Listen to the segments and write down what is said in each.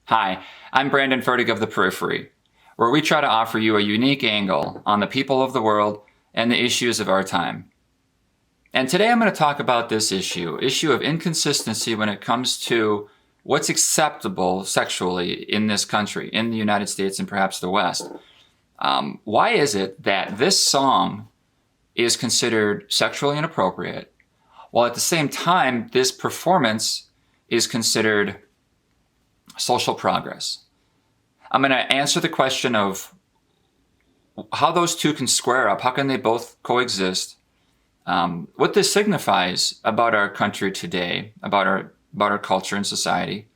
Hi, I'm Brandon Fertig of The Periphery, where we try to offer you a unique angle on the people of the world and the issues of our time. And today I'm going to talk about this issue of inconsistency when it comes to what's acceptable sexually in this country, in the United States and perhaps the West. Why is it that this song is considered sexually inappropriate, while at the same time this performance is considered social progress? I'm going to answer the question of how those two can square up. How can they both coexist? What this signifies about our country today, about our culture and society,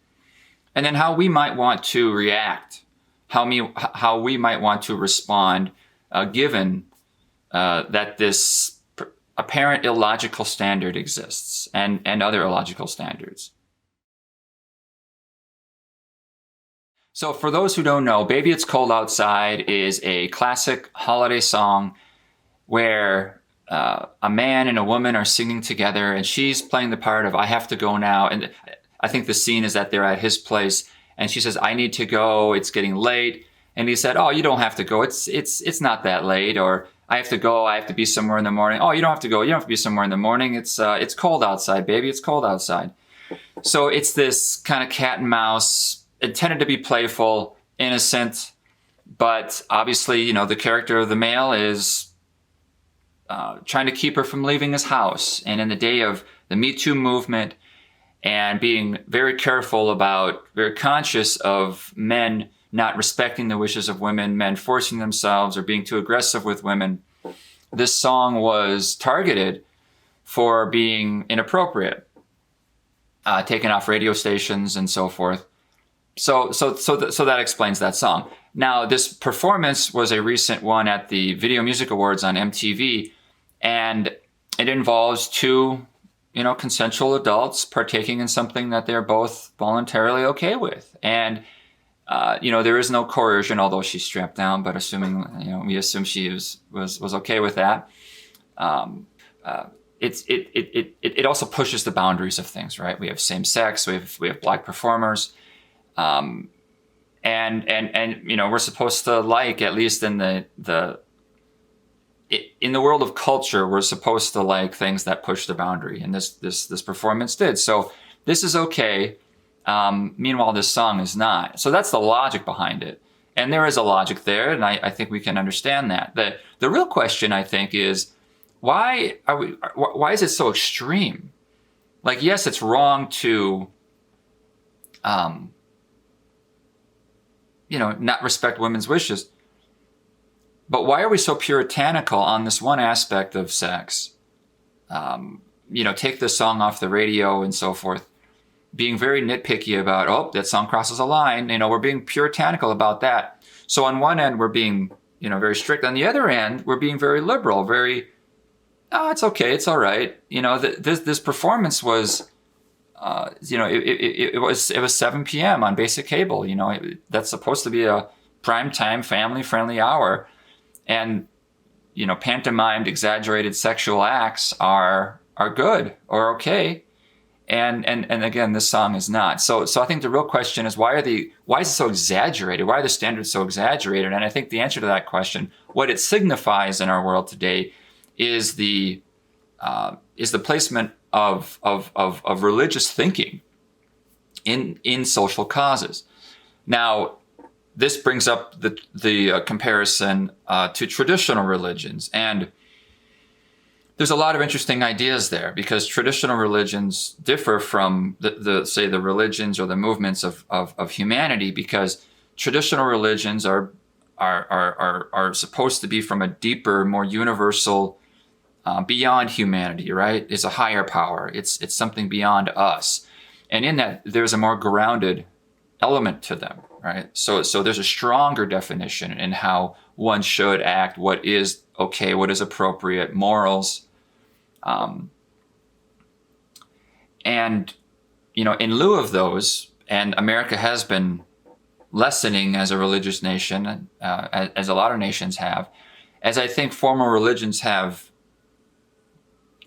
and then how we might want to react, how we might want to respond, given that this apparent illogical standard exists and other illogical standards. So for those who don't know, Baby It's Cold Outside is a classic holiday song where a man and a woman are singing together, and she's playing the part of I have to go now. And I think the scene is that they're at his place and she says, I need to go, it's getting late. And he said, oh, you don't have to go, it's not that late. Or I have to go, I have to be somewhere in the morning. Oh, you don't have to go, you don't have to be somewhere in the morning. It's cold outside, baby, it's cold outside. So it's this kind of cat and mouse, intended to be playful, innocent, but obviously, the character of the male is trying to keep her from leaving his house. And in the day of the Me Too movement and being very conscious of men not respecting the wishes of women, men forcing themselves or being too aggressive with women, this song was targeted for being inappropriate, taken off radio stations and so forth. So that explains that song. Now, this performance was a recent one at the Video Music Awards on MTV, and it involves two, consensual adults partaking in something that they're both voluntarily okay with. And, there is no coercion, although she's strapped down, but we assume she was okay with that. It also pushes the boundaries of things, right? We have same sex, we have Black performers. And we're supposed to at least in the world of culture, we're supposed to like things that push the boundary, and this performance did. So this is okay. Meanwhile, this song is not. So that's the logic behind it, and there is a logic there, and I think we can understand that. The real question, I think, is why is it so extreme? Like, yes, it's wrong to not respect women's wishes. But why are we so puritanical on this one aspect of sex? Take this song off the radio and so forth, being very nitpicky about, oh, that song crosses a line. We're being puritanical about that. So on one end, we're being, very strict. On the other end, we're being very liberal, it's okay, it's all right. This performance was, it was 7 p.m. on basic cable. That's supposed to be a primetime, family-friendly hour, and pantomimed, exaggerated sexual acts are good or okay, and again, this song is not. So I think the real question is why is it so exaggerated? Why are the standards so exaggerated? And I think the answer to that question, what it signifies in our world today, is the placement of religious thinking in social causes. Now, this brings up the comparison to traditional religions, and there's a lot of interesting ideas there, because traditional religions differ from the religions or the movements of humanity, because traditional religions are supposed to be from a deeper, more universal, beyond humanity, right? It's a higher power. It's something beyond us. And in that, there's a more grounded element to them, right? So there's a stronger definition in how one should act, what is okay, what is appropriate, morals. And, in lieu of those, and America has been lessening as a religious nation, as a lot of nations have, as I think formal religions have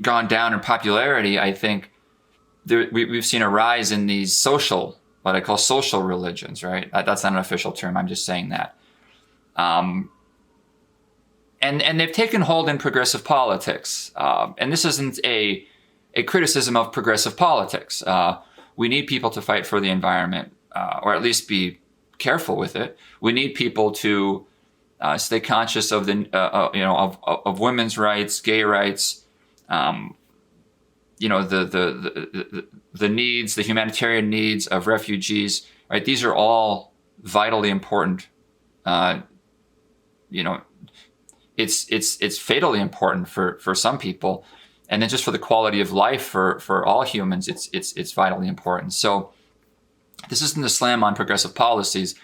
gone down in popularity, I think we've seen a rise in these social what I call social religions, right? That's not an official term. I'm just saying that. And they've taken hold in progressive politics. And this isn't a criticism of progressive politics. We need people to fight for the environment, or at least be careful with it. We need people to stay conscious of the of women's rights, gay rights, the needs, the humanitarian needs of refugees. Right, these are all vitally important. It's fatally important for some people, and then just for the quality of life for all humans, it's vitally important. So this isn't a slam on progressive policies,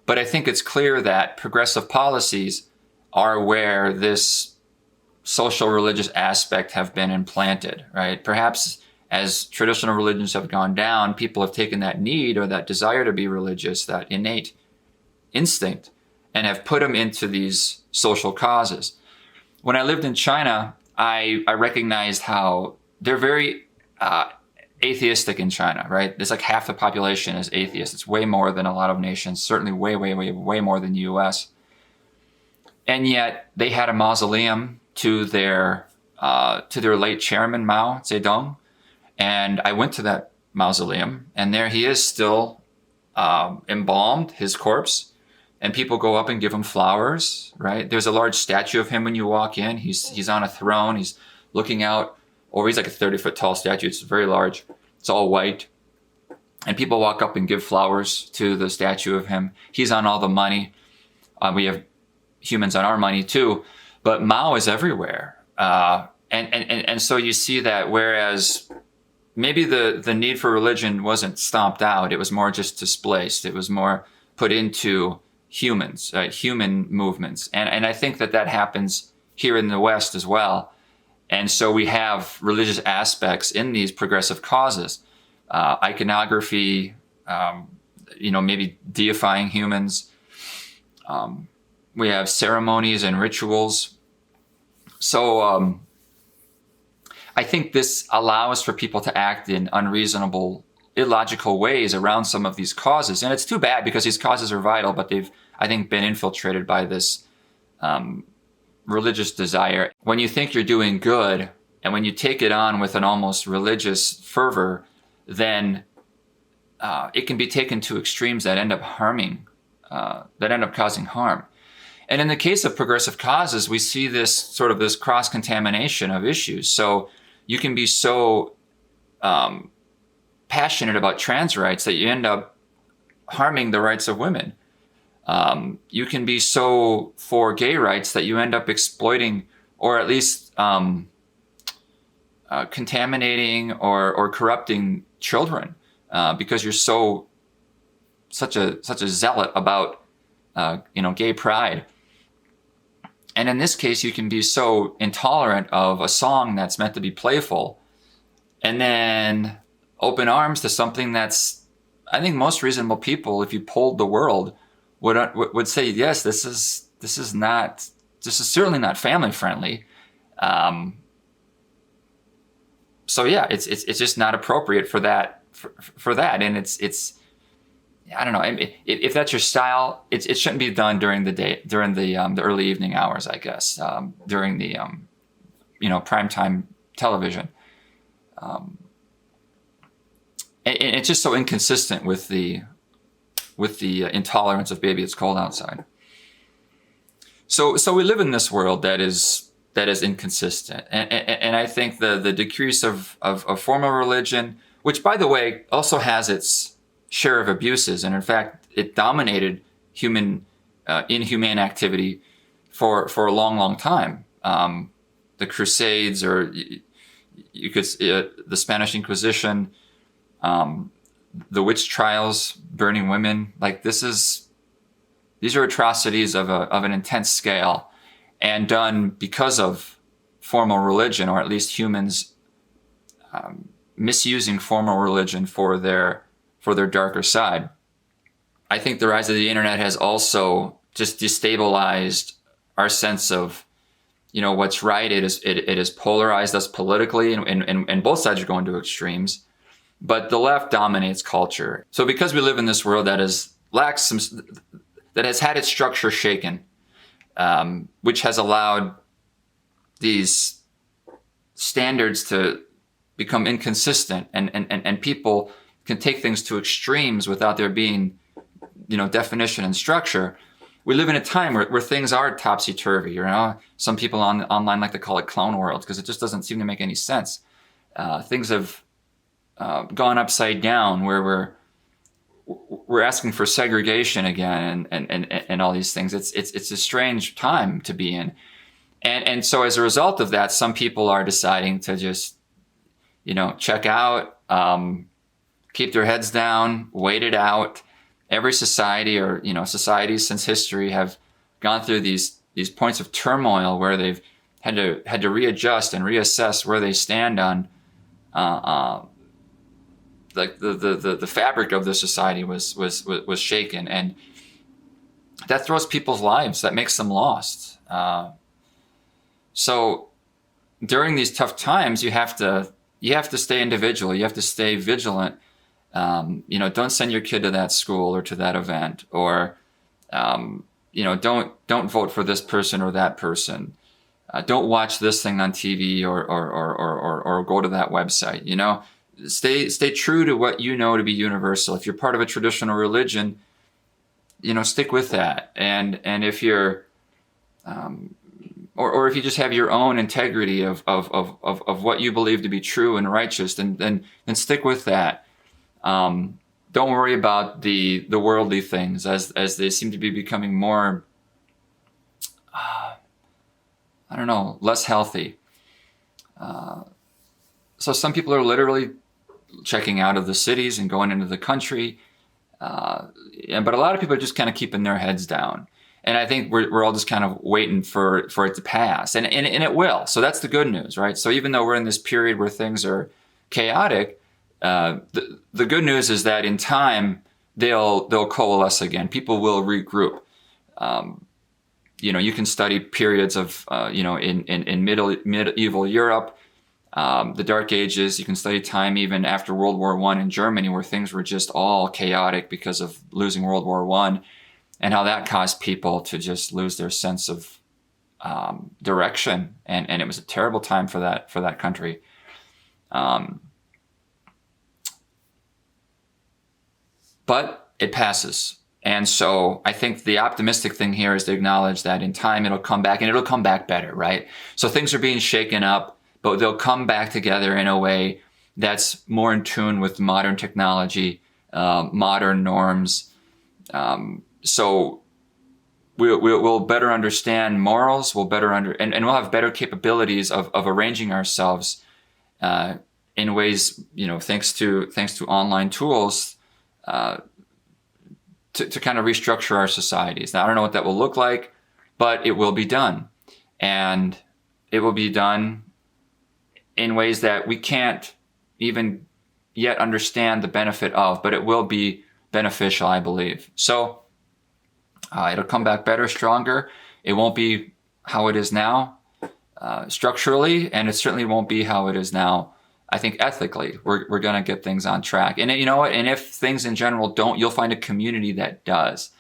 but I think it's clear that progressive policies are where this social religious aspect have been implanted, right? Perhaps as traditional religions have gone down, people have taken that need or that desire to be religious, that innate instinct, and have put them into these social causes. When I lived in China, I recognized how they're very atheistic in China, right? It's like half the population is atheist. It's way more than a lot of nations, certainly way more than the US. And yet they had a mausoleum to their late chairman, Mao Zedong. And I went to that mausoleum, and there he is still embalmed, his corpse. And people go up and give him flowers, right? There's a large statue of him when you walk in. He's on a throne. He's looking out, or he's like a 30-foot tall statue. It's very large. It's all white. And people walk up and give flowers to the statue of him. He's on all the money. We have humans on our money too. But Mao is everywhere. And so you see that whereas maybe the need for religion wasn't stomped out, it was more just displaced. It was more put into humans, human movements. And I think that happens here in the West as well. And so we have religious aspects in these progressive causes, iconography, maybe deifying humans. We have ceremonies and rituals. So I think this allows for people to act in unreasonable, illogical ways around some of these causes. And it's too bad because these causes are vital, but they've, I think, been infiltrated by this religious desire. When you think you're doing good, and when you take it on with an almost religious fervor, then it can be taken to extremes that end up harming, that end up causing harm. And in the case of progressive causes, we see this sort of this cross-contamination of issues. So you can be so passionate about trans rights that you end up harming the rights of women. You can be so for gay rights that you end up exploiting, or at least contaminating or corrupting children because you're such a zealot about gay pride. And in this case, you can be so intolerant of a song that's meant to be playful, and then open arms to something that's, I think most reasonable people, if you polled the world, would say, yes, this is certainly not family friendly. So yeah, it's just not appropriate for that, and it's I don't know, if that's your style, it shouldn't be done during the day, during the early evening hours, I guess, during the primetime television. And it's just so inconsistent with the intolerance of "Baby It's Cold Outside." So we live in this world that is inconsistent, and I think the decrease of formal religion, which by the way also has its share of abuses, and in fact it dominated inhumane activity for a long time. The Crusades, or you could the Spanish Inquisition, the witch trials, burning women. Like these are atrocities of an intense scale, and done because of formal religion, or at least humans misusing formal religion for their darker side. I think the rise of the internet has also just destabilized our sense of, what's right. It has polarized us politically, and both sides are going to extremes. but the left dominates culture. So because we live in this world that that has had its structure shaken, which has allowed these standards to become inconsistent, and people can take things to extremes without there being, definition and structure. We live in a time where things are topsy-turvy. Some people online like to call it clown world because it just doesn't seem to make any sense. Things have gone upside down, where we're asking for segregation again, and all these things. It's a strange time to be in, and so as a result of that, some people are deciding to just check out, keep their heads down, wait it out. Every society, or societies since history, have gone through these points of turmoil where they've had to readjust and reassess where they stand on like the fabric of the society was shaken, and that throws people's lives, that makes them lost. So during these tough times, you have to stay individual. You have to stay vigilant. Don't send your kid to that school or to that event, or don't vote for this person or that person. Don't watch this thing on TV or go to that website. Stay true to what you know to be universal. If you're part of a traditional religion, stick with that. And if you're or if you just have your own integrity of what you believe to be true and righteous, then stick with that. Don't worry about the worldly things as they seem to be becoming more, less healthy. So some people are literally checking out of the cities and going into the country. But a lot of people are just kind of keeping their heads down. And I think we're all just kind of waiting for it to pass. And it will. So that's the good news, right? So even though we're in this period where things are chaotic, the good news is that in time they'll coalesce again. People will regroup. You can study periods of in medieval Europe, the Dark Ages. You can study time even after World War I in Germany, where things were just all chaotic because of losing World War I, and how that caused people to just lose their sense of direction. And it was a terrible time for that country. But it passes. And so I think the optimistic thing here is to acknowledge that in time it'll come back, and it'll come back better, right? So things are being shaken up, but they'll come back together in a way that's more in tune with modern technology, modern norms. So we'll better understand morals. We'll better and we'll have better capabilities of arranging ourselves in ways, thanks to online tools, to kind of restructure our societies. Now, I don't know what that will look like, but it will be done. And it will be done in ways that we can't even yet understand the benefit of, but it will be beneficial, I believe. So it'll come back better, stronger. It won't be how it is now structurally, and it certainly won't be how it is now. I think ethically, we're going to get things on track. And you know what? And if things in general don't, you'll find a community that does.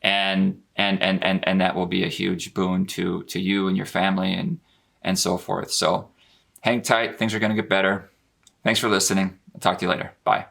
And that will be a huge boon to you and your family and so forth. So hang tight. Things are going to get better. Thanks for listening. I'll talk to you later. Bye.